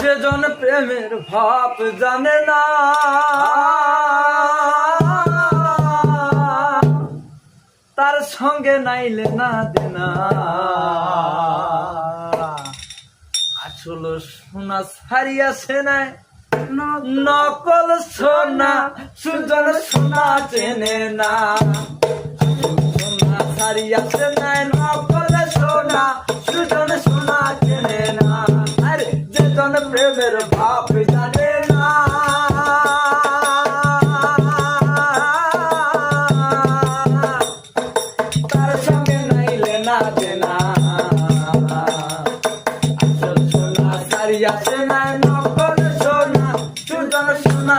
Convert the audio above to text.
যে জন প্রেমের ভাব জানে না, তার সঙ্গে নাইলে না দেনা। আসল সোনা ছাড়িয়াছে নাই, নকল সোনা সুজন সোনা চেনে না। সোনা ছাড়িয়াছে নাই, নকল সোনা সুজন সোনা চেনে না। আরে যে জন প্রেমের ভাব জানে না, তার সঙ্গে নাইলে না দেনা। আসল সোনা ছাড়িয়াছে নাই, নকল সোনা সুজন সোনা